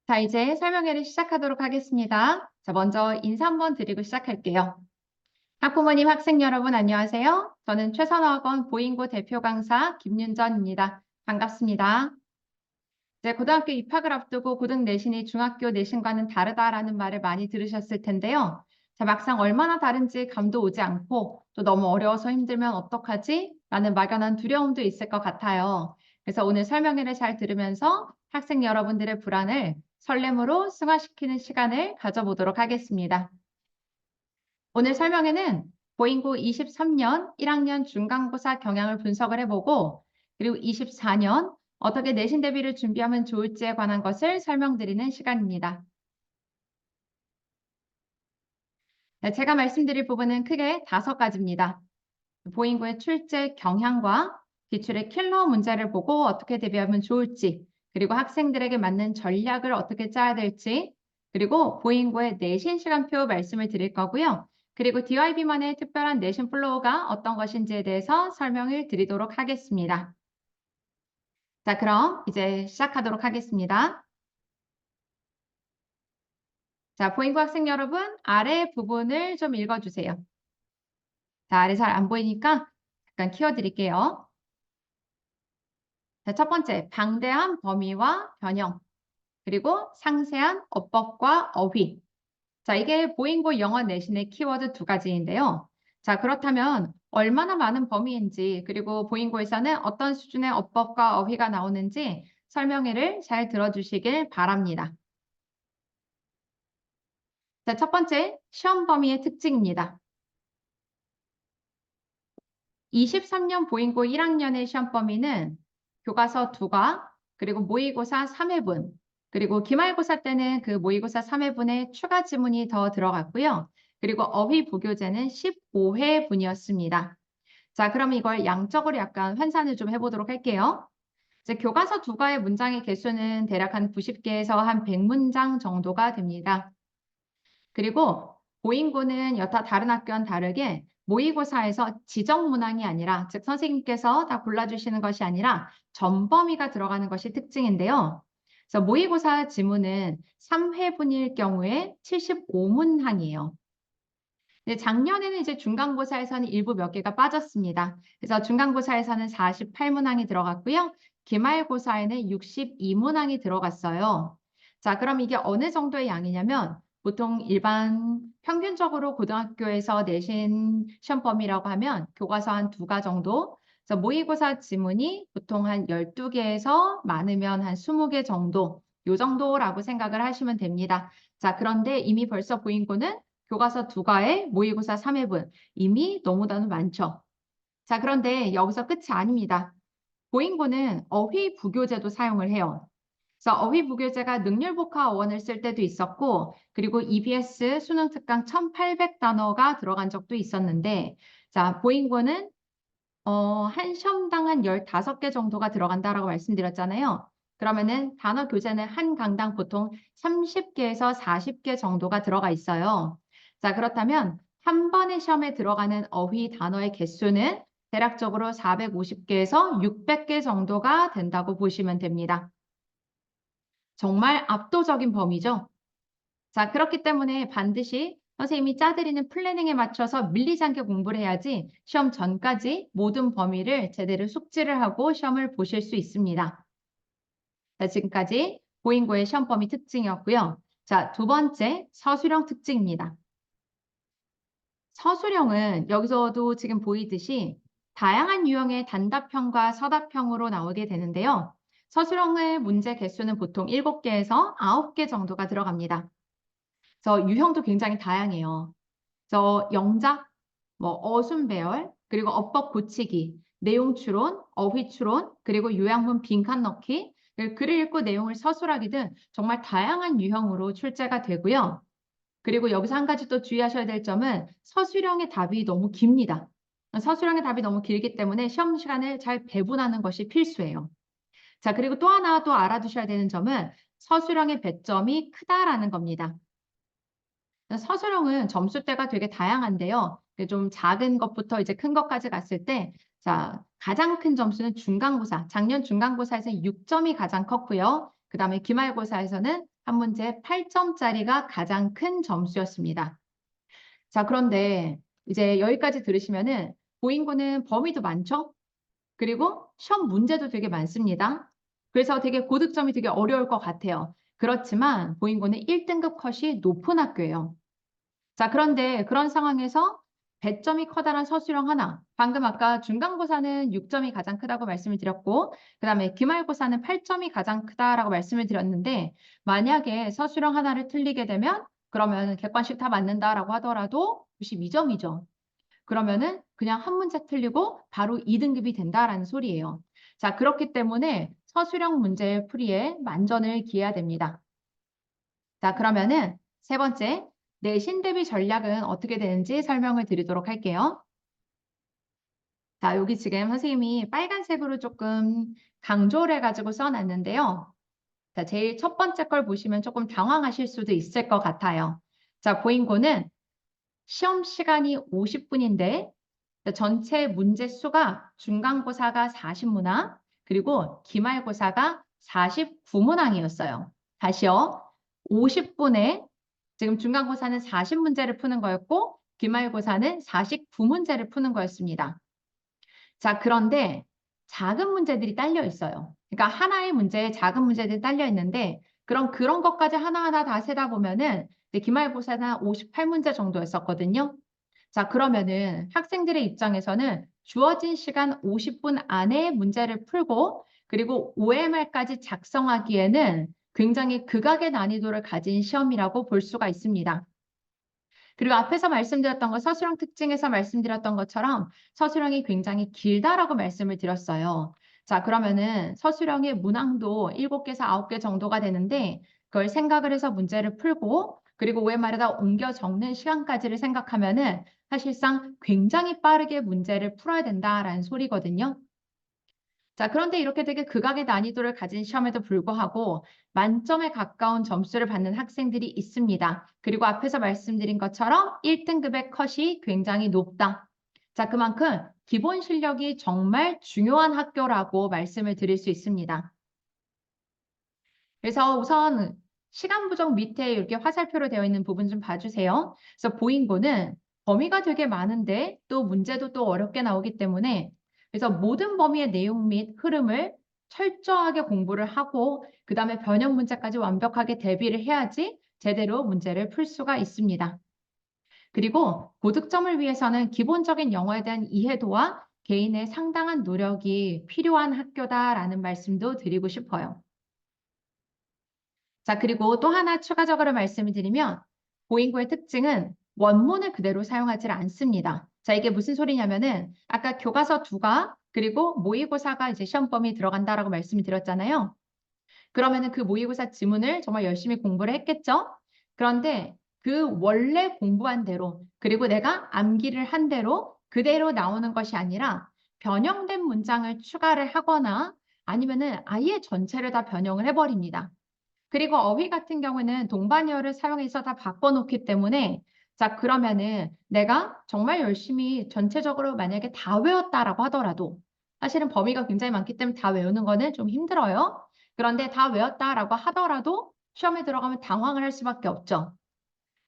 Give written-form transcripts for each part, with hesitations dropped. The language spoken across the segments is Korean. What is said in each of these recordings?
자, 이제 설명회를 시작하도록 하겠습니다. 자, 먼저 인사 한번 드리고 시작할게요. 학부모님, 학생 여러분, 안녕하세요. 저는 최선학원 보잉고 대표 강사 김윤전입니다. 반갑습니다. 이제 고등학교 입학을 앞두고 고등 내신이 중학교 내신과는 다르다라는 말을 많이 들으셨을 텐데요. 자, 막상 얼마나 다른지 감도 오지 않고 또 너무 어려워서 힘들면 어떡하지? 라는 막연한 두려움도 있을 것 같아요. 그래서 오늘 설명회를 잘 들으면서 학생 여러분들의 불안을 설렘으로 승화시키는 시간을 가져보도록 하겠습니다. 오늘 설명회는 보잉고 23년 1학년 중간고사 경향을 분석을 해보고 그리고 24년 어떻게 내신 대비를 준비하면 좋을지에 관한 것을 설명드리는 시간입니다. 네, 제가 말씀드릴 부분은 크게 5가지입니다. 보잉고의 출제 경향과 기출의 킬러 문제를 보고 어떻게 대비하면 좋을지, 그리고 학생들에게 맞는 전략을 어떻게 짜야 될지, 그리고 보잉고의 내신 시간표 말씀을 드릴 거고요. 그리고 DYB만의 특별한 내신 플로우가 어떤 것인지에 대해서 설명을 드리도록 하겠습니다. 자, 그럼 이제 시작하도록 하겠습니다. 자, 보잉고 학생 여러분, 아래 부분을 좀 읽어주세요. 자, 아래 잘 안 보이니까 잠깐 키워드릴게요. 자, 첫 번째, 방대한 범위와 변형, 그리고 상세한 어법과 어휘. 자, 이게 보잉고 영어 내신의 키워드 2가지인데요. 자, 그렇다면 얼마나 많은 범위인지, 그리고 보잉고에서는 어떤 수준의 어법과 어휘가 나오는지 설명회를 잘 들어주시길 바랍니다. 자, 첫 번째, 시험 범위의 특징입니다. 23년 보잉고 1학년의 시험 범위는 교과서 2과, 그리고 모의고사 3회분, 그리고 기말고사 때는 그 모의고사 3회분에 추가 지문이 더 들어갔고요. 그리고 어휘 부교재는 15회분이었습니다. 자, 그럼 이걸 양적으로 약간 환산을 좀 해보도록 할게요. 이제 교과서 2과의 문장의 개수는 대략 한 90개에서 한 100문장 정도가 됩니다. 그리고 보잉고는 여타 다른 학교와는 다르게 모의고사에서 지정 문항이 아니라, 즉 선생님께서 다 골라주시는 것이 아니라 전범위가 들어가는 것이 특징인데요. 그래서 모의고사 지문은 3회분일 경우에 75문항이에요. 작년에는 이제 중간고사에서는 일부 몇 개가 빠졌습니다. 그래서 중간고사에서는 48문항이 들어갔고요. 기말고사에는 62문항이 들어갔어요. 자, 그럼 이게 어느 정도의 양이냐면 보통 일반 평균적으로 고등학교에서 내신 시험 범위라고 하면 교과서 한 2가 정도, 그래서 모의고사 지문이 보통 한 12개에서 많으면 한 20개 정도, 요 정도라고 생각을 하시면 됩니다. 자, 그런데 이미 벌써 보잉고는 교과서 2과에 모의고사 3회분, 이미 너무나도 많죠. 자, 그런데 여기서 끝이 아닙니다. 보잉고는 어휘 부교재도 사용을 해요. 그래서 어휘 부교재가 능률복화 어원을 쓸 때도 있었고, 그리고 EBS 수능 특강 1800단어가 들어간 적도 있었는데, 자, 보잉고는 한 시험당 한 15개 정도가 들어간다라고 말씀드렸잖아요. 그러면은 단어 교재는 한 강당 보통 30개에서 40개 정도가 들어가 있어요. 자, 그렇다면 한 번의 시험에 들어가는 어휘 단어의 개수는 대략적으로 450개에서 600개 정도가 된다고 보시면 됩니다. 정말 압도적인 범위죠. 자, 그렇기 때문에 반드시 선생님이 짜드리는 플래닝에 맞춰서 밀리지 않게 공부를 해야지 시험 전까지 모든 범위를 제대로 숙지를 하고 시험을 보실 수 있습니다. 자, 지금까지 보잉고의 시험 범위 특징이었고요. 자, 2번째 서술형 특징입니다. 서술형은 여기서도 지금 보이듯이 다양한 유형의 단답형과 서답형으로 나오게 되는데요. 서술형의 문제 개수는 보통 7개에서 9개 정도가 들어갑니다. 그래서 유형도 굉장히 다양해요. 그래서 영작, 뭐 어순배열, 그리고 어법 고치기, 내용 추론, 어휘 추론, 그리고 요약문 빈칸 넣기, 글을 읽고 내용을 서술하기 등 정말 다양한 유형으로 출제가 되고요. 그리고 여기서 한 가지 또 주의하셔야 될 점은 서술형의 답이 너무 깁니다. 서술형의 답이 너무 길기 때문에 시험 시간을 잘 배분하는 것이 필수예요. 자, 그리고 또 하나 또 알아두셔야 되는 점은 서술형의 배점이 크다라는 겁니다. 서술형은 점수대가 되게 다양한데요. 좀 작은 것부터 이제 큰 것까지 갔을 때, 자, 가장 큰 점수는 중간고사. 작년 중간고사에서 6점이 가장 컸고요. 그 다음에 기말고사에서는 한 문제 8점짜리가 가장 큰 점수였습니다. 자, 그런데 이제 여기까지 들으시면은 보인고는 범위도 많죠? 그리고 시험 문제도 되게 많습니다. 그래서 되게 고득점이 되게 어려울 것 같아요. 그렇지만 보인고는 1등급 컷이 높은 학교예요. 자, 그런데 그런 상황에서 배점이 커다란 서술형 하나, 방금 아까 중간고사는 6점이 가장 크다고 말씀을 드렸고, 그 다음에 기말고사는 8점이 가장 크다라고 말씀을 드렸는데, 만약에 서술형 하나를 틀리게 되면 그러면 객관식 다 맞는다라고 하더라도 92점이죠. 그러면은 그냥 한 문제 틀리고 바로 2등급이 된다라는 소리예요. 자, 그렇기 때문에 서술형 문제 풀이에 만전을 기해야 됩니다. 자, 그러면은 세 번째, 내신 대비 전략은 어떻게 되는지 설명을 드리도록 할게요. 자, 여기 지금 선생님이 빨간색으로 조금 강조를 해가지고 써놨는데요. 자, 제일 첫 번째 걸 보시면 조금 당황하실 수도 있을 것 같아요. 자, 보인고는 시험 시간이 50분인데 전체 문제 수가 중간고사가 40문항, 그리고 기말고사가 49문항이었어요. 다시요. 50분에 지금 중간고사는 40문제를 푸는 거였고 기말고사는 49문제를 푸는 거였습니다. 자, 그런데 작은 문제들이 딸려 있어요. 그러니까 하나의 문제에 작은 문제들이 딸려 있는데 그런 것까지 하나하나 다 세다 보면은 기말고사는 58문제 정도였었거든요. 자, 그러면은 학생들의 입장에서는 주어진 시간 50분 안에 문제를 풀고 그리고 OMR까지 작성하기에는 굉장히 극악의 난이도를 가진 시험이라고 볼 수가 있습니다. 그리고 앞에서 말씀드렸던 것, 서술형 특징에서 말씀드렸던 것처럼 서술형이 굉장히 길다라고 말씀을 드렸어요. 자, 그러면은 서술형의 문항도 7개에서 9개 정도가 되는데 그걸 생각을 해서 문제를 풀고 그리고 OMR에다 옮겨 적는 시간까지를 생각하면은 사실상 굉장히 빠르게 문제를 풀어야 된다라는 소리거든요. 자, 그런데 이렇게 되게 극악의 난이도를 가진 시험에도 불구하고 만점에 가까운 점수를 받는 학생들이 있습니다. 그리고 앞에서 말씀드린 것처럼 1등급의 컷이 굉장히 높다. 자, 그만큼 기본 실력이 정말 중요한 학교라고 말씀을 드릴 수 있습니다. 그래서 우선 시간 부족 밑에 이렇게 화살표로 되어 있는 부분 좀 봐주세요. 그래서 보인고는 범위가 되게 많은데 또 문제도 또 어렵게 나오기 때문에 그래서 모든 범위의 내용 및 흐름을 철저하게 공부를 하고 그 다음에 변형 문제까지 완벽하게 대비를 해야지 제대로 문제를 풀 수가 있습니다. 그리고 고득점을 위해서는 기본적인 영어에 대한 이해도와 개인의 상당한 노력이 필요한 학교다라는 말씀도 드리고 싶어요. 자, 그리고 또 하나 추가적으로 말씀을 드리면 보잉고의 특징은 원문을 그대로 사용하지 않습니다. 자, 이게 무슨 소리냐면은 아까 교과서 2가 그리고 모의고사가 이제 시험 범위에 들어간다라고 말씀을 드렸잖아요. 그러면은 그 모의고사 지문을 정말 열심히 공부를 했겠죠? 그런데 그 원래 공부한 대로 그리고 내가 암기를 한 대로 그대로 나오는 것이 아니라 변형된 문장을 추가를 하거나 아니면은 아예 전체를 다 변형을 해버립니다. 그리고 어휘 같은 경우는 동반어를 사용해서 다 바꿔놓기 때문에 자, 그러면은 내가 정말 열심히 전체적으로 만약에 다 외웠다라고 하더라도 사실은 범위가 굉장히 많기 때문에 다 외우는 거는 좀 힘들어요. 그런데 다 외웠다라고 하더라도 시험에 들어가면 당황을 할 수밖에 없죠.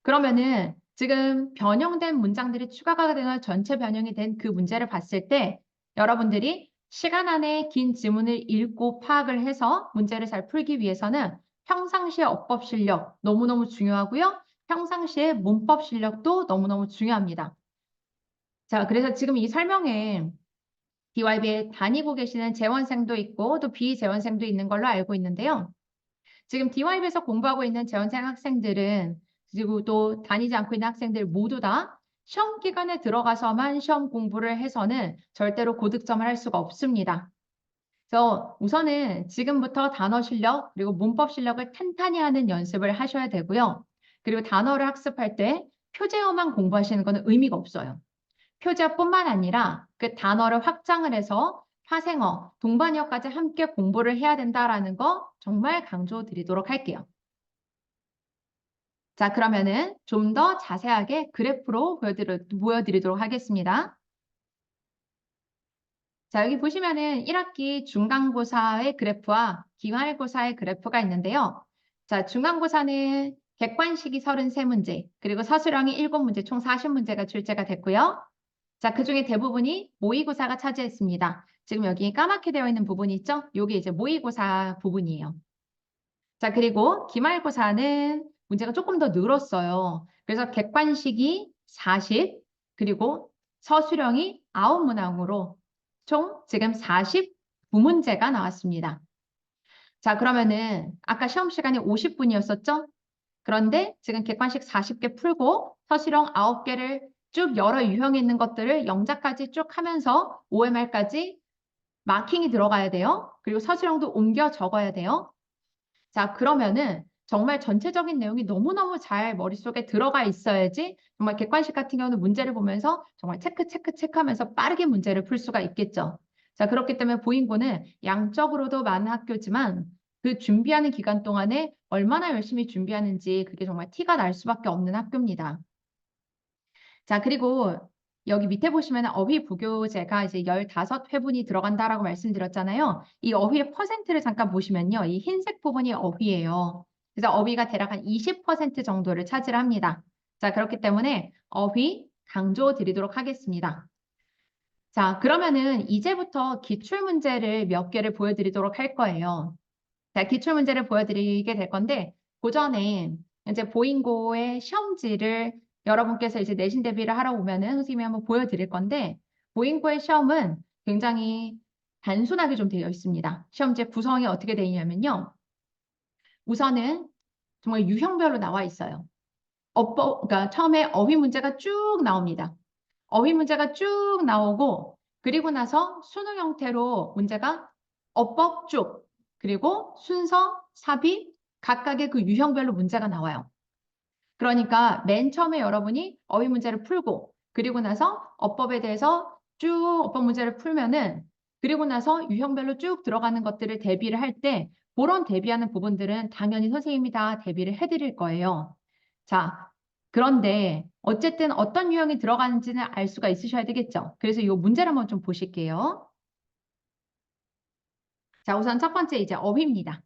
그러면은 지금 변형된 문장들이 추가가 되거나 전체 변형이 된 그 문제를 봤을 때 여러분들이 시간 안에 긴 지문을 읽고 파악을 해서 문제를 잘 풀기 위해서는 평상시의 어법 실력 너무너무 중요하고요. 평상시의 문법 실력도 너무너무 중요합니다. 자, 그래서 지금 이 설명에 DYB에 다니고 계시는 재원생도 있고 또 비재원생도 있는 걸로 알고 있는데요. 지금 DYB에서 공부하고 있는 재원생 학생들은 그리고 또 다니지 않고 있는 학생들 모두 다 시험 기간에 들어가서만 시험 공부를 해서는 절대로 고득점을 할 수가 없습니다. 그래서 우선은 지금부터 단어 실력 그리고 문법 실력을 탄탄히 하는 연습을 하셔야 되고요. 그리고 단어를 학습할 때 표제어만 공부하시는 것은 의미가 없어요. 표제어뿐만 아니라 그 단어를 확장을 해서 파생어, 동반어까지 함께 공부를 해야 된다라는 거 정말 강조드리도록 할게요. 자, 그러면은 좀 더 자세하게 그래프로 보여드리도록 하겠습니다. 자, 여기 보시면은 1학기 중간고사의 그래프와 기말고사의 그래프가 있는데요. 자, 중간고사는 객관식이 33문제, 그리고 서술형이 7문제, 총 40문제가 출제가 됐고요. 자, 그중에 대부분이 모의고사가 차지했습니다. 지금 여기 까맣게 되어 있는 부분이 있죠? 이게 이제 모의고사 부분이에요. 자, 그리고 기말고사는 문제가 조금 더 늘었어요. 그래서 객관식이 40, 그리고 서술형이 9문항으로 총 지금 49문제가 나왔습니다. 자, 그러면은 아까 시험 시간이 50분이었었죠? 그런데 지금 객관식 40개 풀고 서술형 9개를 쭉 여러 유형에 있는 것들을 영작까지 쭉 하면서 OMR까지 마킹이 들어가야 돼요. 그리고 서술형도 옮겨 적어야 돼요. 자, 그러면은 정말 전체적인 내용이 너무너무 잘 머릿속에 들어가 있어야지 정말 객관식 같은 경우는 문제를 보면서 정말 체크하면서 빠르게 문제를 풀 수가 있겠죠. 자, 그렇기 때문에 보인고는 양적으로도 많은 학교지만 그 준비하는 기간 동안에 얼마나 열심히 준비하는지 그게 정말 티가 날 수밖에 없는 학교입니다. 자, 그리고 여기 밑에 보시면 어휘 부교재가 이제 15회분이 들어간다라고 말씀드렸잖아요. 이 어휘의 퍼센트를 잠깐 보시면요. 이 흰색 부분이 어휘예요. 그래서 어휘가 대략 한 20% 정도를 차지합니다. 자, 그렇기 때문에 어휘 강조 드리도록 하겠습니다. 자, 그러면은 이제부터 기출문제를 몇 개를 보여드리도록 할 거예요. 자, 기출문제를 보여드리게 될 건데, 그 전에 이제 보잉고의 시험지를 여러분께서 이제 내신 대비를 하러 오면은 선생님이 한번 보여드릴 건데, 보잉고의 시험은 굉장히 단순하게 좀 되어 있습니다. 시험지 구성이 어떻게 되어 있냐면요. 우선은 정말 유형별로 나와 있어요. 그러니까 처음에 어휘 문제가 쭉 나옵니다. 어휘 문제가 쭉 나오고, 그리고 나서 수능 형태로 문제가 어법 쭉, 그리고 순서, 삽입, 각각의 그 유형별로 문제가 나와요. 그러니까 맨 처음에 여러분이 어휘 문제를 풀고, 그리고 나서 어법에 대해서 쭉 어법 문제를 풀면은, 그리고 나서 유형별로 쭉 들어가는 것들을 대비를 할 때, 그런 대비하는 부분들은 당연히 선생님이 다 대비를 해드릴 거예요. 자, 그런데 어쨌든 어떤 유형이 들어가는지는 알 수가 있으셔야 되겠죠. 그래서 이 문제를 한번 좀 보실게요. 자, 우선 첫 번째 이제 어휘입니다.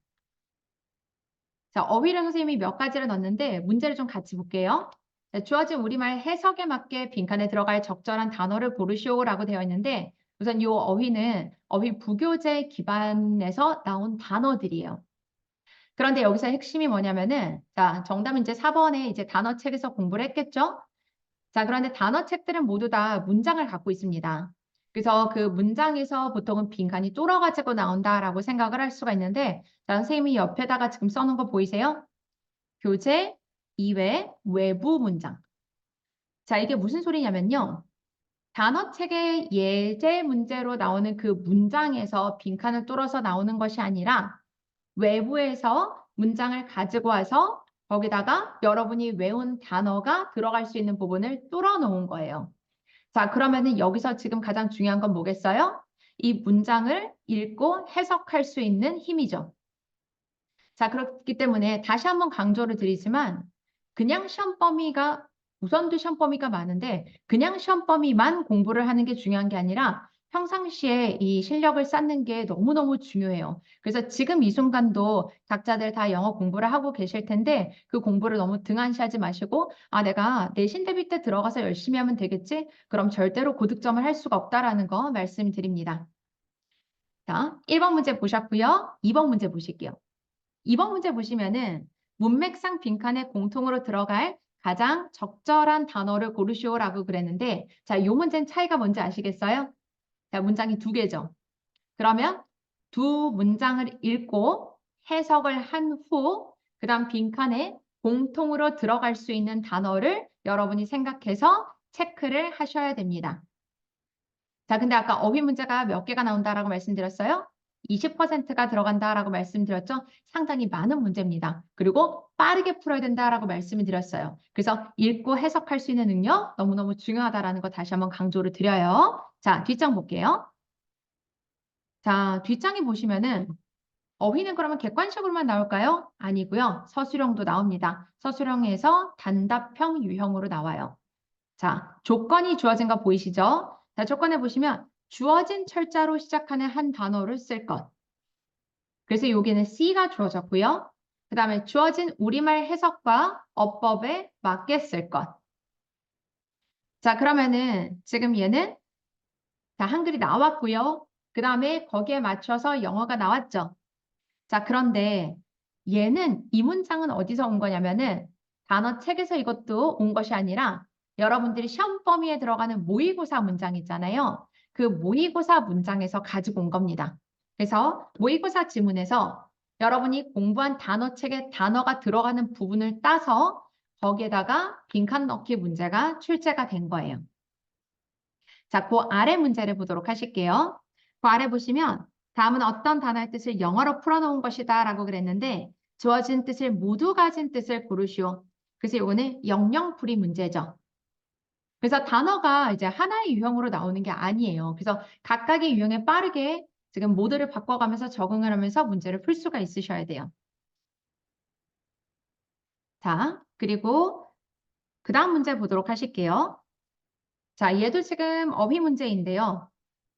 자, 어휘를 선생님이 몇 가지를 넣었는데 문제를 좀 같이 볼게요. 자, 주어진 우리말 해석에 맞게 빈칸에 들어갈 적절한 단어를 고르시오라고 되어 있는데 우선 이 어휘는 어휘 부교재 기반에서 나온 단어들이에요. 그런데 여기서 핵심이 뭐냐면은 자, 정답은 이제 4번에 이제 단어책에서 공부를 했겠죠? 자, 그런데 단어책들은 모두 다 문장을 갖고 있습니다. 그래서 그 문장에서 보통은 빈칸이 뚫어가지고 나온다라고 생각을 할 수가 있는데, 자, 선생님이 옆에다가 지금 써놓은 거 보이세요? 교재, 이외, 외부 문장. 자, 이게 무슨 소리냐면요. 단어책의 예제 문제로 나오는 그 문장에서 빈칸을 뚫어서 나오는 것이 아니라 외부에서 문장을 가지고 와서 거기다가 여러분이 외운 단어가 들어갈 수 있는 부분을 뚫어 놓은 거예요. 자, 그러면은 여기서 지금 가장 중요한 건 뭐겠어요? 이 문장을 읽고 해석할 수 있는 힘이죠. 자, 그렇기 때문에 다시 한번 강조를 드리지만 그냥 시험 범위가 우선도 시험 범위가 많은데 그냥 시험 범위만 공부를 하는 게 중요한 게 아니라 평상시에 이 실력을 쌓는 게 너무너무 중요해요. 그래서 지금 이 순간도 각자들 다 영어 공부를 하고 계실 텐데 그 공부를 너무 등한시하지 마시고 아, 내가 내신 대비 때 들어가서 열심히 하면 되겠지? 그럼 절대로 고득점을 할 수가 없다라는 거 말씀드립니다. 자, 1번 문제 보셨고요. 2번 문제 보실게요. 2번 문제 보시면은 문맥상 빈칸에 공통으로 들어갈 가장 적절한 단어를 고르시오라고 그랬는데 자, 이 문제는 차이가 뭔지 아시겠어요? 자, 문장이 두 개죠. 그러면 두 문장을 읽고 해석을 한 후 그다음 빈칸에 공통으로 들어갈 수 있는 단어를 여러분이 생각해서 체크를 하셔야 됩니다. 자, 근데 아까 어휘 문제가 몇 개가 나온다라고 말씀드렸어요? 20%가 들어간다라고 말씀드렸죠? 상당히 많은 문제입니다. 그리고 빠르게 풀어야 된다라고 말씀을 드렸어요. 그래서 읽고 해석할 수 있는 능력 너무너무 중요하다라는 거 다시 한번 강조를 드려요. 자, 뒷장 볼게요. 자, 뒷장에 보시면은 어휘는 그러면 객관식으로만 나올까요? 아니고요. 서술형도 나옵니다. 서술형에서 단답형 유형으로 나와요. 자, 조건이 주어진 거 보이시죠? 자, 조건에 보시면 주어진 철자로 시작하는 한 단어를 쓸 것. 그래서 여기는 C가 주어졌고요. 그 다음에 주어진 우리말 해석과 어법에 맞게 쓸 것. 자, 그러면은 지금 얘는 자, 한글이 나왔고요. 그 다음에 거기에 맞춰서 영어가 나왔죠. 자, 그런데 얘는 이 문장은 어디서 온 거냐면은 단어 책에서 이것도 온 것이 아니라 여러분들이 시험 범위에 들어가는 모의고사 문장 있잖아요. 그 모의고사 문장에서 가지고 온 겁니다. 그래서 모의고사 지문에서 여러분이 공부한 단어 책에 단어가 들어가는 부분을 따서 거기에다가 빈칸 넣기 문제가 출제가 된 거예요. 자, 그 아래 문제를 보도록 하실게요. 그 아래 보시면 다음은 어떤 단어의 뜻을 영어로 풀어놓은 것이다 라고 그랬는데 주어진 뜻을 모두 가진 뜻을 고르시오. 그래서 이거는 영영풀이 문제죠. 그래서 단어가 이제 하나의 유형으로 나오는 게 아니에요. 그래서 각각의 유형에 빠르게 지금 모드를 바꿔가면서 적응을 하면서 문제를 풀 수가 있으셔야 돼요. 자, 그리고 그 다음 문제 보도록 하실게요. 자, 얘도 지금 어휘 문제인데요.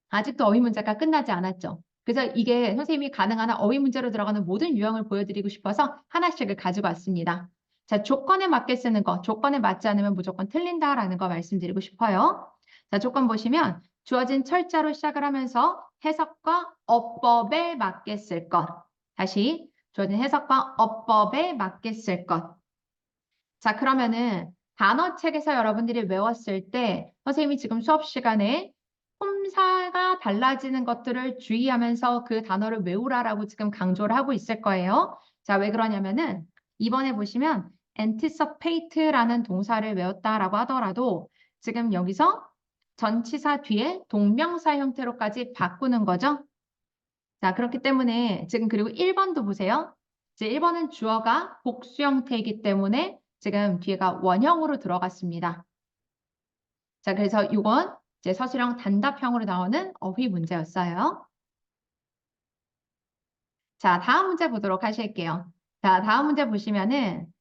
아직도 어휘 문제가 끝나지 않았죠. 그래서 이게 선생님이 가능한 한 어휘 문제로 들어가는 모든 유형을 보여드리고 싶어서 하나씩을 가지고 왔습니다. 자, 조건에 맞게 쓰는 거, 조건에 맞지 않으면 무조건 틀린다라는 거 말씀드리고 싶어요. 자, 조건 보시면 주어진 철자로 시작을 하면서 해석과 어법에 맞게 쓸 것. 다시 주어진 해석과 어법에 맞게 쓸 것. 자, 그러면은 단어책에서 여러분들이 외웠을 때 선생님이 지금 수업 시간에 폼사가 달라지는 것들을 주의하면서 그 단어를 외우라라고 지금 강조를 하고 있을 거예요. 자, 왜 그러냐면은 이번에 보시면 anticipate라는 동사를 외웠다라고 하더라도 지금 여기서 전치사 뒤에 동명사 형태로까지 바꾸는 거죠. 자, 그렇기 때문에 지금 그리고 1번도 보세요. 이제 1번은 주어가 복수 형태이기 때문에 지금 뒤에가 원형으로 들어갔습니다. 자, 그래서 이건 이제 서술형 단답형으로 나오는 어휘 문제였어요. 자, 다음 문제 보도록 하실게요. 자, 다음 문제 보시면은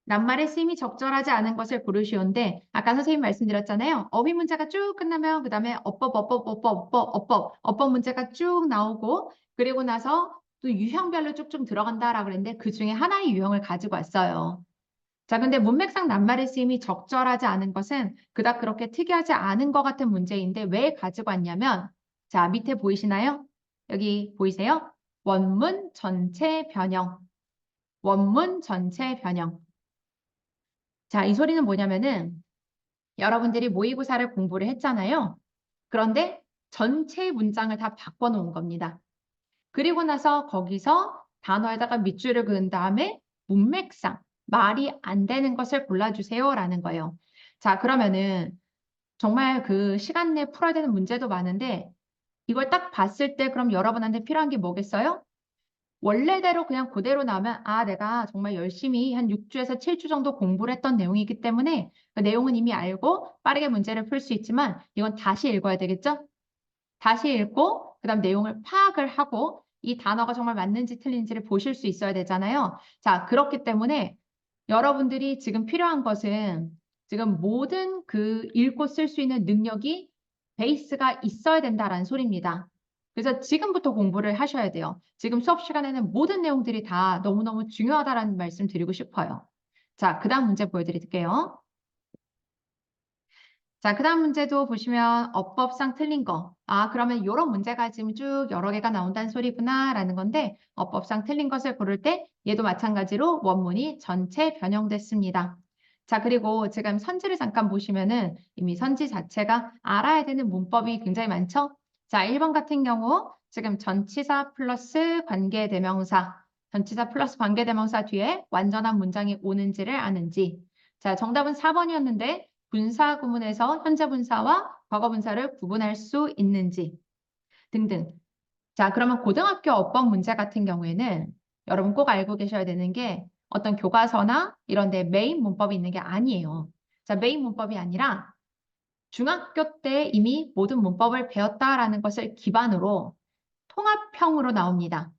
낱말의 쓰임이 적절하지 않은 것을 고르시오인데 아까 선생님 말씀드렸잖아요. 어휘 문제가 쭉 끝나면 그다음에 어법 문제가 쭉 나오고 그리고 나서 또 유형별로 쭉쭉 들어간다라고 그랬는데 그 중에 하나의 유형을 가지고 왔어요. 자, 근데 문맥상 낱말의 쓰임이 적절하지 않은 것은 그닥 그렇게 특이하지 않은 것 같은 문제인데 왜 가지고 왔냐면 자, 밑에 보이시나요? 여기 보이세요? 원문 전체 변형. 원문 전체 변형. 자, 이 소리는 뭐냐면은 여러분들이 모의고사를 공부를 했잖아요. 그런데 전체 문장을 다 바꿔놓은 겁니다. 그리고 나서 거기서 단어에다가 밑줄을 그은 다음에 문맥상 말이 안 되는 것을 골라주세요라는 거예요. 자, 그러면은 정말 그 시간 내에 풀어야 되는 문제도 많은데 이걸 딱 봤을 때 그럼 여러분한테 필요한 게 뭐겠어요? 원래대로 그냥 그대로 나오면 아 내가 정말 열심히 한 6주에서 7주 정도 공부를 했던 내용이기 때문에 그 내용은 이미 알고 빠르게 문제를 풀 수 있지만 이건 다시 읽어야 되겠죠? 다시 읽고 그다음 내용을 파악을 하고 이 단어가 정말 맞는지 틀린지를 보실 수 있어야 되잖아요. 자, 그렇기 때문에 여러분들이 지금 필요한 것은 지금 모든 그 읽고 쓸 수 있는 능력이 베이스가 있어야 된다라는 소리입니다. 그래서 지금부터 공부를 하셔야 돼요. 지금 수업 시간에는 모든 내용들이 다 너무너무 중요하다라는 말씀 드리고 싶어요. 자, 그 다음 문제 보여드릴게요. 자, 그 다음 문제도 보시면 어법상 틀린 거. 아, 그러면 이런 문제가 지금 쭉 여러 개가 나온다는 소리구나 라는 건데 어법상 틀린 것을 고를 때 얘도 마찬가지로 원문이 전체 변형됐습니다. 자, 그리고 지금 선지를 잠깐 보시면은 이미 선지 자체가 알아야 되는 문법이 굉장히 많죠? 자, 1번 같은 경우 지금 전치사 플러스 관계대명사, 전치사 플러스 관계대명사 뒤에 완전한 문장이 오는지를 아는지. 자, 정답은 4번이었는데 분사 구문에서 현재 분사와 과거 분사를 구분할 수 있는지 등등. 자, 그러면 고등학교 어법 문제 같은 경우에는 여러분 꼭 알고 계셔야 되는 게 어떤 교과서나 이런 데 메인 문법이 있는 게 아니에요. 자, 메인 문법이 아니라 중학교 때 이미 모든 문법을 배웠다라는 것을 기반으로 통합형으로 나옵니다.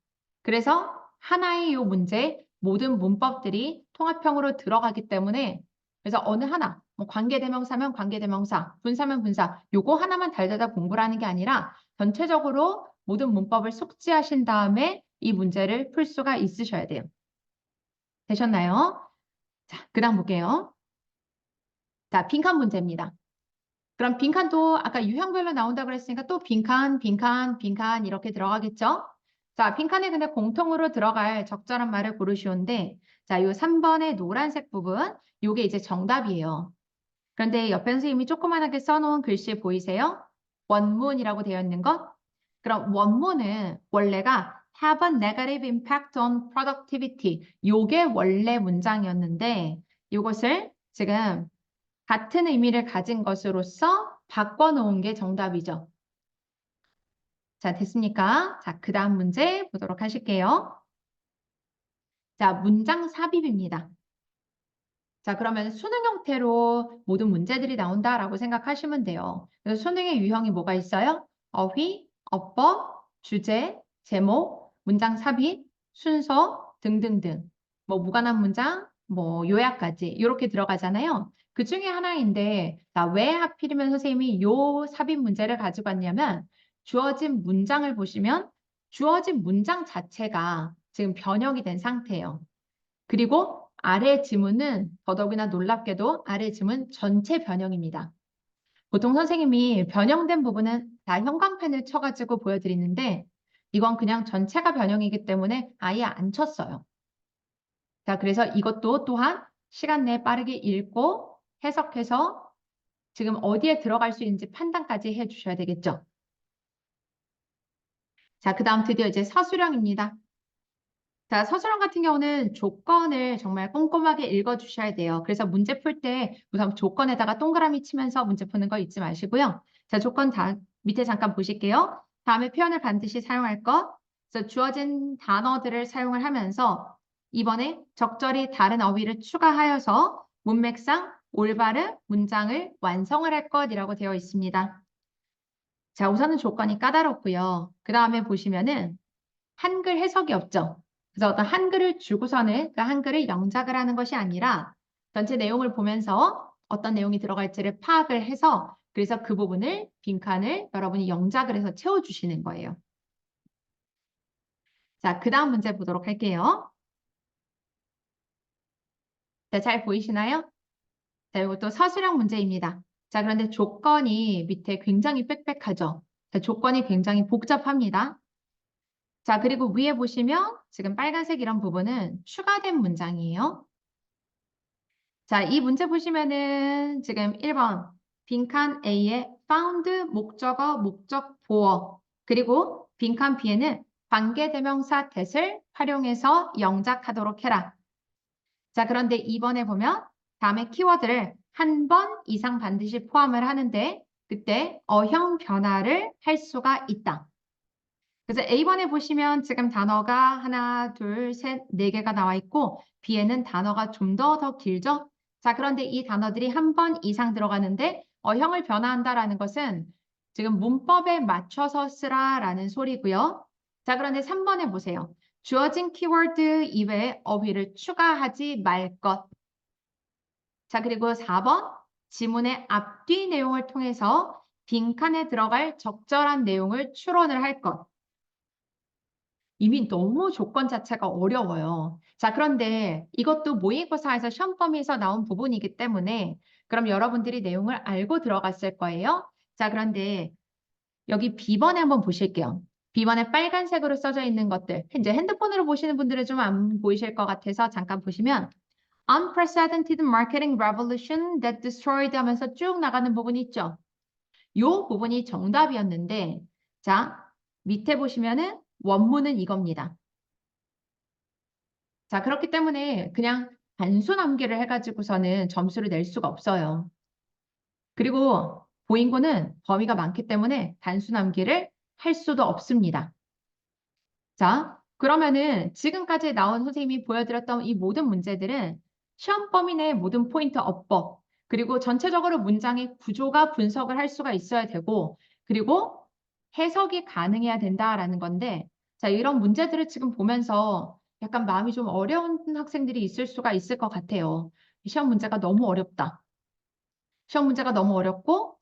그래서 하나의 이 문제 모든 문법들이 통합형으로 들어가기 때문에 그래서 어느 하나 뭐 관계대명사면 관계대명사, 분사면 분사 요거 하나만 달달달 공부를 하는 게 아니라 전체적으로 모든 문법을 숙지하신 다음에 이 문제를 풀 수가 있으셔야 돼요. 되셨나요? 자, 그 다음 볼게요. 자, 빈칸 문제입니다. 그럼 빈칸도 아까 유형별로 나온다고 그랬으니까 또 빈칸, 빈칸, 빈칸 이렇게 들어가겠죠? 자, 빈칸에 근데 공통으로 들어갈 적절한 말을 고르시오인데, 자, 요 3번의 노란색 부분, 요게 이제 정답이에요. 그런데 옆에 선생님이 조그만하게 써놓은 글씨 보이세요? 원문이라고 되어 있는 것? 그럼 원문은 원래가 have a negative impact on productivity. 요게 원래 문장이었는데, 요것을 지금 같은 의미를 가진 것으로서 바꿔놓은 게 정답이죠. 자, 됐습니까? 자, 그 다음 문제 보도록 하실게요. 자, 문장 삽입입니다. 자, 그러면 수능 형태로 모든 문제들이 나온다라고 생각하시면 돼요. 그래서 수능의 유형이 뭐가 있어요? 어휘, 어법, 주제, 제목, 문장 삽입, 순서 등등등. 뭐 무관한 문장, 뭐 요약까지 이렇게 들어가잖아요. 그 중에 하나인데, 자, 왜 하필이면 선생님이 요 삽입 문제를 가지고 왔냐면 주어진 문장을 보시면 주어진 문장 자체가 지금 변형이 된 상태예요. 그리고 아래 지문은 더더욱이나 놀랍게도 아래 지문 전체 변형입니다. 보통 선생님이 변형된 부분은 다 형광펜을 쳐가지고 보여드리는데 이건 그냥 전체가 변형이기 때문에 아예 안 쳤어요. 자, 그래서 이것도 또한 시간 내에 빠르게 읽고 해석해서 지금 어디에 들어갈 수 있는지 판단까지 해주셔야 되겠죠. 자, 그 다음 드디어 이제 서술형입니다. 자, 서술형 같은 경우는 조건을 정말 꼼꼼하게 읽어주셔야 돼요. 그래서 문제 풀 때 우선 조건에다가 동그라미 치면서 문제 푸는 거 잊지 마시고요. 자, 조건 다 밑에 잠깐 보실게요. 다음에 표현을 반드시 사용할 것. 그래서 주어진 단어들을 사용을 하면서 이번에 적절히 다른 어휘를 추가하여서 문맥상 올바른 문장을 완성을 할 것이라고 되어 있습니다. 자, 우선은 조건이 까다롭고요. 그 다음에 보시면은 한글 해석이 없죠. 그래서 어떤 한글을 주고서는 그 한글을 영작을 하는 것이 아니라 전체 내용을 보면서 어떤 내용이 들어갈지를 파악을 해서 그래서 그 부분을 빈칸을 여러분이 영작을 해서 채워주시는 거예요. 자, 그 다음 문제 보도록 할게요. 자, 잘 보이시나요? 자, 이것도 서술형 문제입니다. 자, 그런데 조건이 밑에 굉장히 빽빽하죠. 자, 조건이 굉장히 복잡합니다. 자, 그리고 위에 보시면 지금 빨간색 이런 부분은 추가된 문장이에요. 자, 이 문제 보시면은 지금 1번 빈칸 A에 found 목적어, 목적 보어 그리고 빈칸 B에는 관계대명사 that을 활용해서 영작하도록 해라. 자, 그런데 2번에 보면 다음에 키워드를 한 번 이상 반드시 포함을 하는데 그때 어형 변화를 할 수가 있다. 그래서 A번에 보시면 지금 단어가 하나, 둘, 셋, 네 개가 나와 있고 B에는 단어가 좀 더 길죠? 자, 그런데 이 단어들이 한 번 이상 들어가는데 어형을 변화한다라는 것은 지금 문법에 맞춰서 쓰라라는 소리고요. 자, 그런데 3번에 보세요. 주어진 키워드 이외에 어휘를 추가하지 말 것. 자, 그리고 4번 지문의 앞뒤 내용을 통해서 빈칸에 들어갈 적절한 내용을 추론을 할 것. 이미 너무 조건 자체가 어려워요. 자, 그런데 이것도 모의고사에서 시험 범위에서 나온 부분이기 때문에 그럼 여러분들이 내용을 알고 들어갔을 거예요. 자, 그런데 여기 B번에 한번 보실게요. B번에 빨간색으로 써져 있는 것들. 이제 핸드폰으로 보시는 분들은 좀 안 보이실 것 같아서 잠깐 보시면 unprecedented marketing revolution that destroyed 하면서 쭉 나가는 부분이 있죠. 이 부분이 정답이었는데 자, 밑에 보시면은 원문은 이겁니다. 자, 그렇기 때문에 그냥 단순 암기를 해가지고서는 점수를 낼 수가 없어요. 그리고 보인고는 범위가 많기 때문에 단순 암기를 할 수도 없습니다. 자, 그러면은 지금까지 나온 선생님이 보여드렸던 이 모든 문제들은 시험 범위 내 모든 포인트 어법, 그리고 전체적으로 문장의 구조가 분석을 할 수가 있어야 되고, 그리고 해석이 가능해야 된다라는 건데, 자, 이런 문제들을 지금 보면서 약간 마음이 좀 어려운 학생들이 있을 수가 있을 것 같아요. 시험 문제가 너무 어렵다. 시험 문제가 너무 어렵고,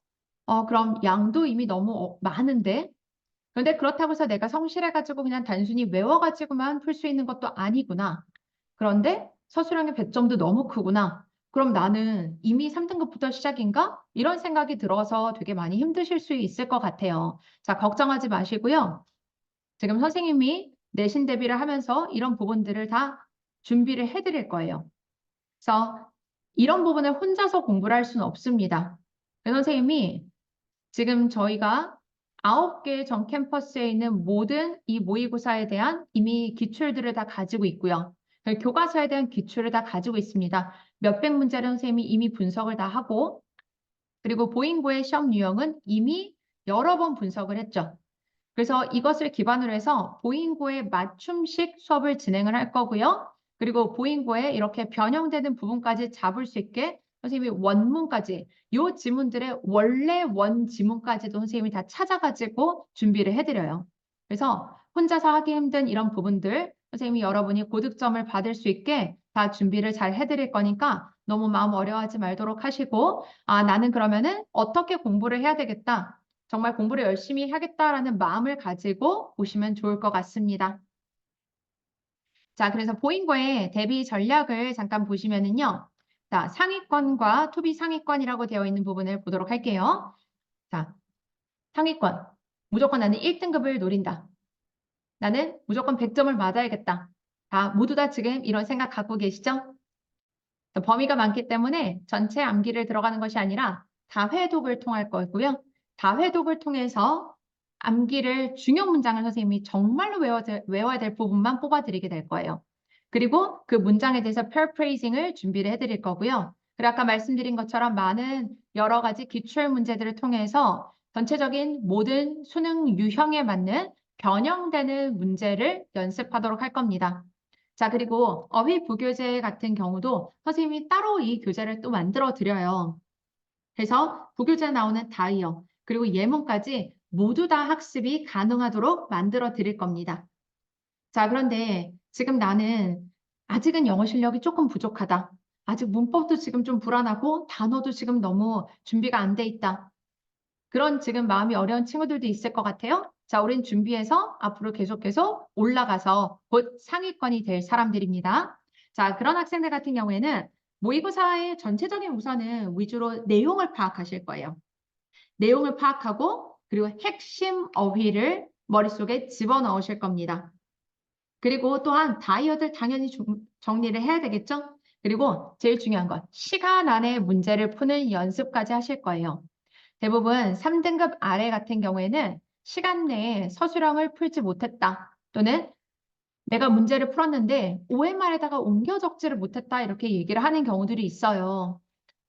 그럼 양도 이미 너무 많은데, 그런데 그렇다고 해서 내가 성실해가지고 그냥 단순히 외워가지고만 풀 수 있는 것도 아니구나. 그런데 서술형의 배점도 너무 크구나. 그럼 나는 이미 3등급부터 시작인가? 이런 생각이 들어서 되게 많이 힘드실 수 있을 것 같아요. 자, 걱정하지 마시고요. 지금 선생님이 내신 대비를 하면서 이런 부분들을 다 준비를 해드릴 거예요. 그래서 이런 부분을 혼자서 공부를 할 수는 없습니다. 선생님이 지금 저희가 9개의 전 캠퍼스에 있는 모든 이 모의고사에 대한 이미 기출들을 다 가지고 있고요. 교과서에 대한 기출을 다 가지고 있습니다. 몇백 문제를 선생님이 이미 분석을 다 하고, 그리고 보잉고의 시험 유형은 이미 여러 번 분석을 했죠. 그래서 이것을 기반으로 해서 보잉고의 맞춤식 수업을 진행을 할 거고요. 그리고 보잉고에 이렇게 변형되는 부분까지 잡을 수 있게 선생님이 원문까지 이 지문들의 원래 원 지문까지도 선생님이 다 찾아가지고 준비를 해드려요. 그래서 혼자서 하기 힘든 이런 부분들 선생님이 여러분이 고득점을 받을 수 있게 다 준비를 잘 해드릴 거니까 너무 마음 어려워하지 말도록 하시고, 아, 나는 그러면은 어떻게 공부를 해야 되겠다. 정말 공부를 열심히 하겠다라는 마음을 가지고 보시면 좋을 것 같습니다. 자, 그래서 보잉고의 대비 전략을 잠깐 보시면은요. 자, 상위권과 투비 상위권이라고 되어 있는 부분을 보도록 할게요. 자, 상위권. 무조건 나는 1등급을 노린다. 나는 무조건 100점을 맞아야겠다. 모두 다 지금 이런 생각 갖고 계시죠? 범위가 많기 때문에 전체 암기를 들어가는 것이 아니라 다회독을 통할 거고요. 다회독을 통해서 암기를 중요 문장을 선생님이 정말로 외워야 될 부분만 뽑아드리게 될 거예요. 그리고 그 문장에 대해서 paraphrasing을 준비를 해드릴 거고요. 그리고 아까 말씀드린 것처럼 많은 여러 가지 기출 문제들을 통해서 전체적인 모든 수능 유형에 맞는 변형되는 문제를 연습하도록 할 겁니다. 자, 그리고 어휘 부교재 같은 경우도 선생님이 따로 이 교재를 또 만들어 드려요. 그래서 부교재에 나오는 다이어, 그리고 예문까지 모두 다 학습이 가능하도록 만들어 드릴 겁니다. 자, 그런데 지금 나는 아직은 영어 실력이 조금 부족하다. 아직 문법도 지금 좀 불안하고 단어도 지금 너무 준비가 안 돼 있다. 그런 지금 마음이 어려운 친구들도 있을 것 같아요. 자, 우린 준비해서 앞으로 계속해서 올라가서 곧 상위권이 될 사람들입니다. 자, 그런 학생들 같은 경우에는 모의고사의 전체적인 우선은 위주로 내용을 파악하실 거예요. 내용을 파악하고 그리고 핵심 어휘를 머릿속에 집어넣으실 겁니다. 그리고 또한 다이어들 당연히 정리를 해야 되겠죠? 그리고 제일 중요한 건 시간 안에 문제를 푸는 연습까지 하실 거예요. 대부분 3등급 아래 같은 경우에는 시간 내에 서술형을 풀지 못했다. 또는 내가 문제를 풀었는데 OMR에다가 옮겨 적지를 못했다. 이렇게 얘기를 하는 경우들이 있어요.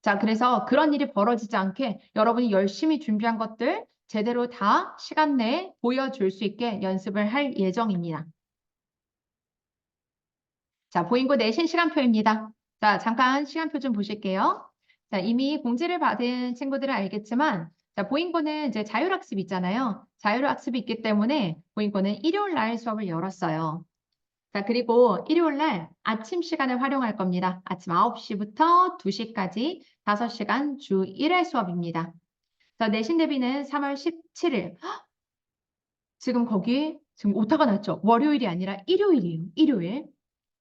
자, 그래서 그런 일이 벌어지지 않게 여러분이 열심히 준비한 것들 제대로 다 시간 내에 보여줄 수 있게 연습을 할 예정입니다. 자, 보잉고 내신 시간표입니다. 자, 잠깐 시간표 좀 보실게요. 자, 이미 공지를 받은 친구들은 알겠지만, 자, 보잉고는 이제 자율학습 있잖아요. 자율학습이 있기 때문에 보잉고는 일요일 날 수업을 열었어요. 자, 그리고 일요일 날 아침 시간을 활용할 겁니다. 아침 9시부터 2시까지 5시간 주 1회 수업입니다. 자, 내신 대비는 3월 17일. 지금 거기 지금 오타가 났죠? 월요일이 아니라 일요일이에요. 일요일.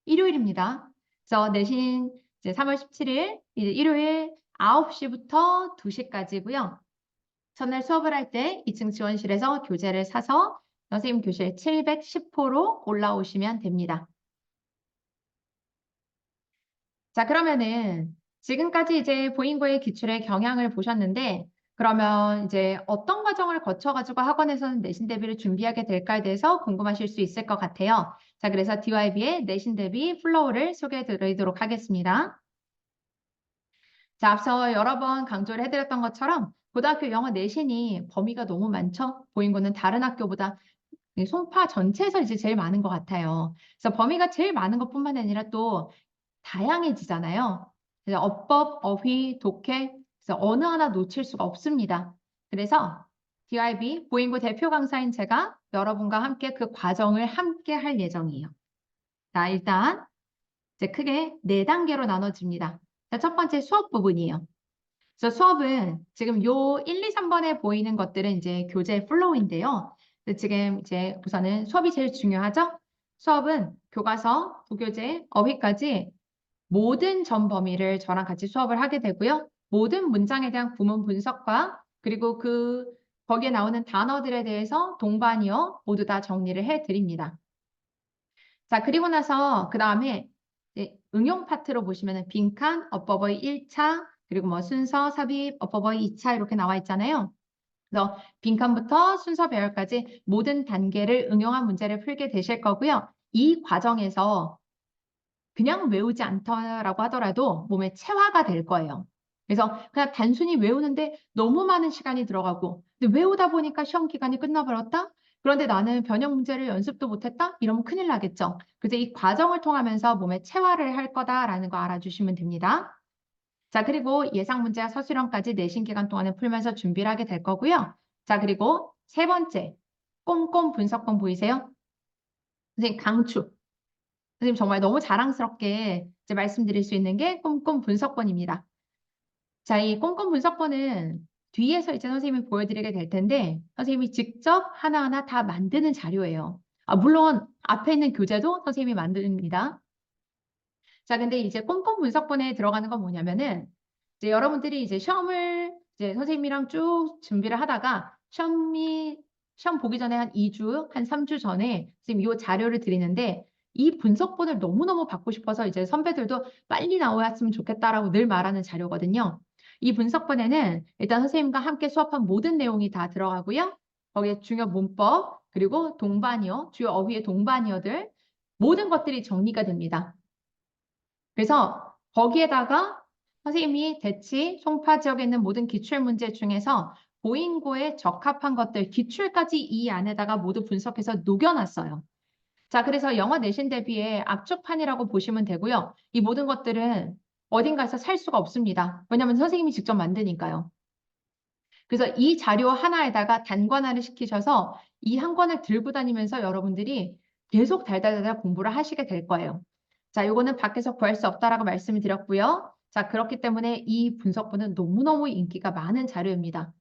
일요일입니다. 그래서 내신 이제 3월 17일 이제 일요일 9시부터 2시까지고요. 전날 수업을 할 때 2층 지원실에서 교재를 사서 선생님 교실 710호로 올라오시면 됩니다. 자, 그러면은 지금까지 이제 보잉고의 기출의 경향을 보셨는데 그러면 이제 어떤 과정을 거쳐가지고 학원에서는 내신 대비를 준비하게 될까에 대해서 궁금하실 수 있을 것 같아요. 자, 그래서 DYB의 내신 대비 플로우를 소개해 드리도록 하겠습니다. 자, 앞서 여러 번 강조를 해드렸던 것처럼 고등학교 영어 내신이 범위가 너무 많죠? 보잉고는 다른 학교보다 송파 전체에서 이제 제일 많은 것 같아요. 그래서 범위가 제일 많은 것뿐만 아니라 또 다양해지잖아요. 그래서 어법, 어휘, 독해, 그래서 어느 하나 놓칠 수가 없습니다. 그래서 DIB 보잉고 대표 강사인 제가 여러분과 함께 그 과정을 함께 할 예정이에요. 자, 일단 이제 크게 4단계로 나눠집니다. 자, 첫 번째 수업 부분이에요. 그래서 수업은 지금 요 1, 2, 3번에 보이는 것들은 이제 교재 플로우인데요. 지금 이제 우선은 수업이 제일 중요하죠? 수업은 교과서, 부교재, 어휘까지 모든 전 범위를 저랑 같이 수업을 하게 되고요. 모든 문장에 대한 구문 분석과 그리고 거기에 나오는 단어들에 대해서 동반이어 모두 다 정리를 해드립니다. 자, 그리고 나서 그 다음에 응용 파트로 보시면은 빈칸, 어법의 1차, 그리고 뭐 순서, 삽입, 어법의 2차 이렇게 나와 있잖아요. 그래서 빈칸부터 순서 배열까지 모든 단계를 응용한 문제를 풀게 되실 거고요. 이 과정에서 그냥 외우지 않더라고 하더라도 몸에 체화가 될 거예요. 그래서 그냥 단순히 외우는데 너무 많은 시간이 들어가고 근데 외우다 보니까 시험 기간이 끝나버렸다? 그런데 나는 변형 문제를 연습도 못했다? 이러면 큰일 나겠죠. 그래서 이 과정을 통하면서 몸에 체화를 할 거다라는 거 알아주시면 됩니다. 자, 그리고 예상 문제와 서술형까지 내신 기간 동안에 풀면서 준비를 하게 될 거고요. 자, 그리고 세 번째, 꼼꼼 분석본 보이세요? 선생님 강추. 선생님 정말 너무 자랑스럽게 이제 말씀드릴 수 있는 게 꼼꼼 분석본입니다. 자, 이 꼼꼼 분석본은 뒤에서 이제 선생님이 보여드리게 될 텐데 선생님이 직접 하나하나 다 만드는 자료예요. 물론 앞에 있는 교재도 선생님이 만듭니다. 자, 근데 이제 꼼꼼 분석본에 들어가는 건 뭐냐면은 이제 여러분들이 이제 시험을 이제 선생님이랑 쭉 준비를 하다가 시험 보기 전에 한 2주, 한 3주 전에 지금 이 자료를 드리는데 이 분석본을 너무너무 받고 싶어서 이제 선배들도 빨리 나왔으면 좋겠다라고 늘 말하는 자료거든요. 이 분석본에는 일단 선생님과 함께 수업한 모든 내용이 다 들어가고요. 거기에 중요 문법, 그리고 동반이어, 주요 어휘의 동반이어들 모든 것들이 정리가 됩니다. 그래서 거기에다가 선생님이 대치, 송파 지역에 있는 모든 기출문제 중에서 보인고에 적합한 것들, 기출까지 이 안에다가 모두 분석해서 녹여놨어요. 자, 그래서 영어 내신 대비의 압축판이라고 보시면 되고요. 이 모든 것들은 어딘가에서 살 수가 없습니다. 왜냐하면 선생님이 직접 만드니까요. 그래서 이 자료 하나에다가 단관화를 시키셔서 이 한 권을 들고 다니면서 여러분들이 계속 달달달달 공부를 하시게 될 거예요. 자, 요거는 밖에서 구할 수 없다라고 말씀을 드렸고요. 자, 그렇기 때문에 이 분석본은 너무너무 인기가 많은 자료입니다.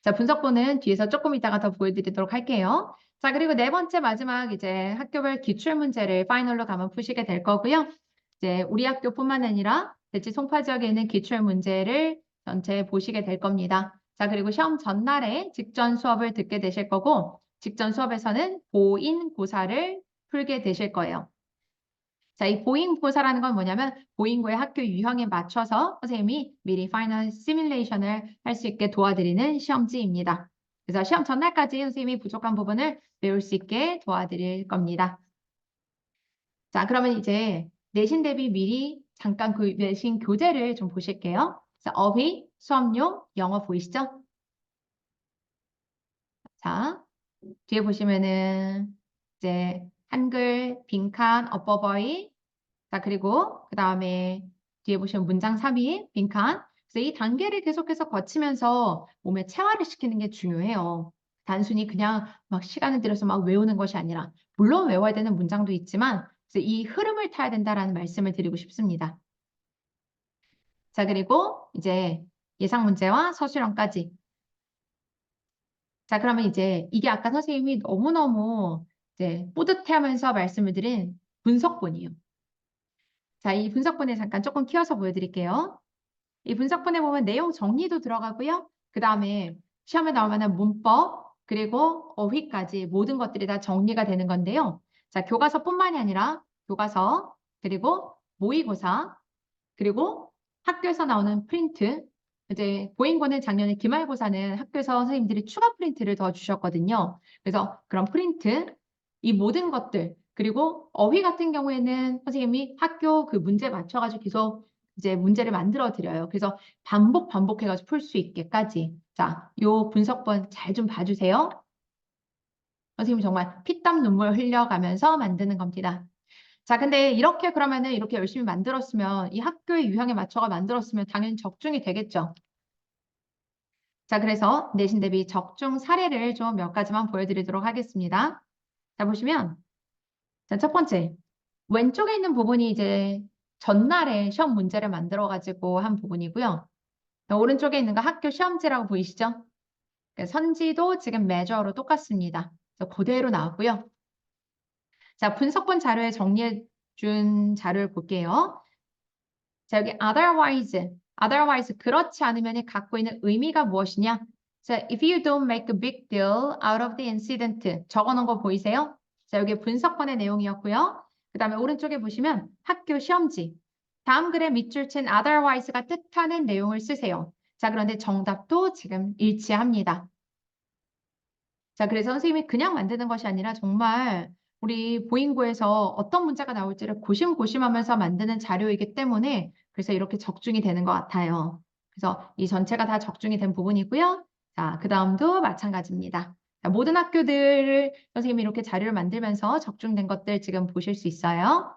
자, 분석본은 뒤에서 조금 이따가 더 보여드리도록 할게요. 자, 그리고 네 번째 마지막 이제 학교별 기출문제를 파이널로 가면 푸시게 될 거고요. 이제 우리 학교뿐만 아니라 대치 송파 지역에 있는 기출문제를 전체 보시게 될 겁니다. 자, 그리고 시험 전날에 직전 수업을 듣게 되실 거고, 직전 수업에서는 보인고사를 풀게 되실 거예요. 자, 이 보인고사라는 건 뭐냐면 보인고의 학교 유형에 맞춰서 선생님이 미리 파이널 시뮬레이션을 할 수 있게 도와드리는 시험지입니다. 그래서 시험 전날까지 선생님이 부족한 부분을 배울 수 있게 도와드릴 겁니다. 자, 그러면 이제 내신 대비 미리 잠깐 그 내신 교재를 좀 보실게요. 자, 어휘, 수업용, 영어 보이시죠? 자, 뒤에 보시면은 이제 한글, 빈칸, 어버버이, 자, 그리고 그 다음에 뒤에 보시면 문장 삽입, 빈칸. 그래서 이 단계를 계속해서 거치면서 몸에 체화를 시키는 게 중요해요. 단순히 그냥 막 시간을 들여서 막 외우는 것이 아니라, 물론 외워야 되는 문장도 있지만, 그래서 이 흐름을 타야 된다라는 말씀을 드리고 싶습니다. 자, 그리고 이제 예상 문제와 서술형까지. 자, 그러면 이제 이게 아까 선생님이 너무너무 이제 뿌듯해하면서 말씀을 드린 분석본이에요. 자, 이 분석본에 잠깐 조금 키워서 보여드릴게요. 이 분석본에 보면 내용 정리도 들어가고요. 그 다음에 시험에 나올 만한 문법, 그리고 어휘까지 모든 것들이 다 정리가 되는 건데요. 자, 교과서뿐만이 아니라 교과서, 그리고 모의고사, 그리고 학교에서 나오는 프린트. 이제 보인고는 작년에 기말고사는 학교에서 선생님들이 추가 프린트를 더 주셨거든요. 그래서 그런 프린트, 이 모든 것들, 그리고 어휘 같은 경우에는 선생님이 학교 그 문제 맞춰가지고 계속 이제 문제를 만들어 드려요. 그래서 반복해가지고 풀 수 있게까지. 자, 요 분석본 잘 좀 봐주세요. 선생님 정말 피땀 눈물 흘려가면서 만드는 겁니다. 자, 근데 이렇게 그러면은 이렇게 열심히 만들었으면 이 학교의 유형에 맞춰가 만들었으면 당연히 적중이 되겠죠. 자, 그래서 내신 대비 적중 사례를 좀 몇 가지만 보여드리도록 하겠습니다. 자, 보시면 자, 첫 번째 왼쪽에 있는 부분이 이제 전날에 시험 문제를 만들어 가지고 한 부분이고요. 자, 오른쪽에 있는 거 학교 시험지라고 보이시죠? 선지도 지금 매저로 똑같습니다. 그래서 그대로 나왔고요. 자, 분석본 자료에 정리해 준 자료를 볼게요. 자, 여기 otherwise 그렇지 않으면 갖고 있는 의미가 무엇이냐? 자, if you don't make a big deal out of the incident 적어놓은 거 보이세요? 자, 여기 분석권의 내용이었고요. 그 다음에 오른쪽에 보시면 학교 시험지. 다음 글에 밑줄 친 otherwise가 뜻하는 내용을 쓰세요. 자, 그런데 정답도 지금 일치합니다. 자, 그래서 선생님이 그냥 만드는 것이 아니라 정말 우리 보잉고에서 어떤 문제가 나올지를 고심고심하면서 만드는 자료이기 때문에 그래서 이렇게 적중이 되는 것 같아요. 그래서 이 전체가 다 적중이 된 부분이고요. 자, 그 다음도 마찬가지입니다. 자, 모든 학교들을 선생님이 이렇게 자료를 만들면서 적중된 것들 지금 보실 수 있어요.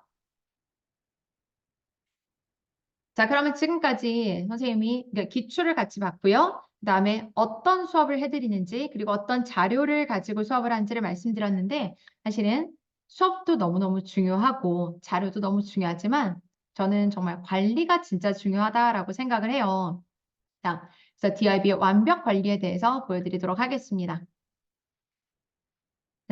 자, 그러면 지금까지 선생님이 기출을 같이 봤고요. 그 다음에 어떤 수업을 해드리는지 그리고 어떤 자료를 가지고 수업을 하는지를 말씀드렸는데 사실은 수업도 너무너무 중요하고 자료도 너무 중요하지만 저는 정말 관리가 진짜 중요하다라고 생각을 해요. 자, 그래서 DIB의 완벽 관리에 대해서 보여드리도록 하겠습니다.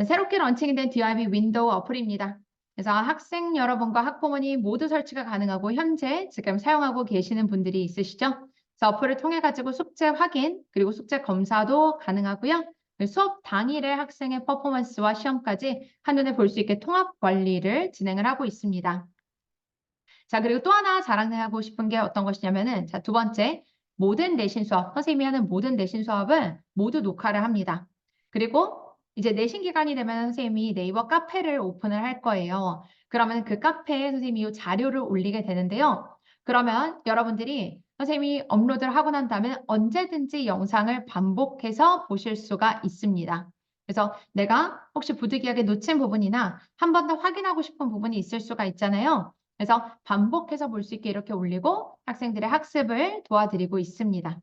새롭게 런칭된 DIB 윈도우 어플입니다. 그래서 학생 여러분과 학부모님 모두 설치가 가능하고 현재 지금 사용하고 계시는 분들이 있으시죠? 그래서 어플을 통해 가지고 숙제 확인 그리고 숙제 검사도 가능하고요. 수업 당일에 학생의 퍼포먼스와 시험까지 한눈에 볼 수 있게 통합 관리를 진행을 하고 있습니다. 자, 그리고 또 하나 자랑하고 싶은 게 어떤 것이냐면은 자, 두 번째, 모든 내신 수업, 선생님이 하는 모든 내신 수업은 모두 녹화를 합니다. 그리고 이제 내신 기간이 되면 선생님이 네이버 카페를 오픈을 할 거예요. 그러면 그 카페에 선생님이 이 자료를 올리게 되는데요. 그러면 여러분들이 선생님이 업로드를 하고 난 다음에 언제든지 영상을 반복해서 보실 수가 있습니다. 그래서 내가 혹시 부득이하게 놓친 부분이나 한 번 더 확인하고 싶은 부분이 있을 수가 있잖아요. 그래서 반복해서 볼 수 있게 이렇게 올리고 학생들의 학습을 도와드리고 있습니다.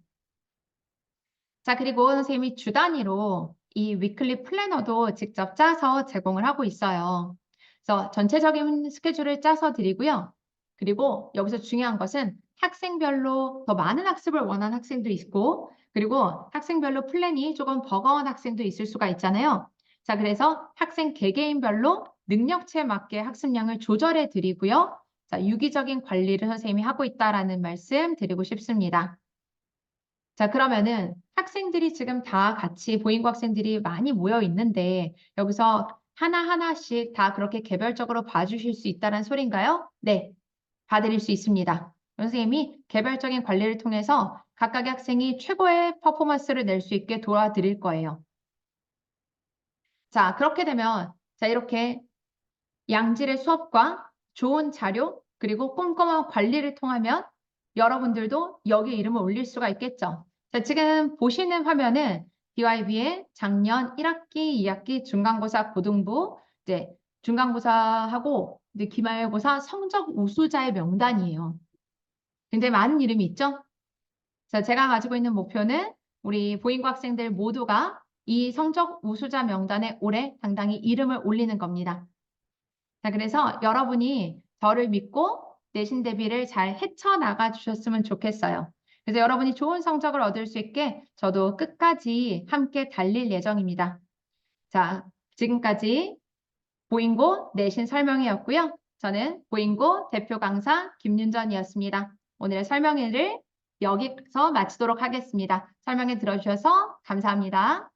자, 그리고 선생님이 주 단위로 이 위클리 플래너도 직접 짜서 제공을 하고 있어요. 그래서 전체적인 스케줄을 짜서 드리고요. 그리고 여기서 중요한 것은 학생별로 더 많은 학습을 원하는 학생도 있고 그리고 학생별로 플랜이 조금 버거운 학생도 있을 수가 있잖아요. 자, 그래서 학생 개개인별로 능력치에 맞게 학습량을 조절해 드리고요. 자, 유기적인 관리를 선생님이 하고 있다라는 말씀 드리고 싶습니다. 자, 그러면은 학생들이 지금 다 같이 보잉고 학생들이 많이 모여 있는데 여기서 하나하나씩 다 그렇게 개별적으로 봐주실 수 있다는 소린가요? 네, 봐드릴 수 있습니다. 선생님이 개별적인 관리를 통해서 각각의 학생이 최고의 퍼포먼스를 낼 수 있게 도와드릴 거예요. 자, 그렇게 되면 자, 이렇게 양질의 수업과 좋은 자료 그리고 꼼꼼한 관리를 통하면 여러분들도 여기 이름을 올릴 수가 있겠죠. 자, 지금 보시는 화면은 DYB의 작년 1학기, 2학기 중간고사 고등부 이제 중간고사하고 이제 기말고사 성적 우수자의 명단이에요. 굉장히 많은 이름이 있죠? 자, 제가 가지고 있는 목표는 우리 보잉고 학생들 모두가 이 성적 우수자 명단에 올해 당당히 이름을 올리는 겁니다. 자, 그래서 여러분이 저를 믿고 내신 대비를 잘 헤쳐나가 주셨으면 좋겠어요. 그래서 여러분이 좋은 성적을 얻을 수 있게 저도 끝까지 함께 달릴 예정입니다. 자, 지금까지 보잉고 내신 설명회였고요. 저는 보잉고 대표 강사 김윤전이었습니다. 오늘의 설명회를 여기서 마치도록 하겠습니다. 설명회 들어주셔서 감사합니다.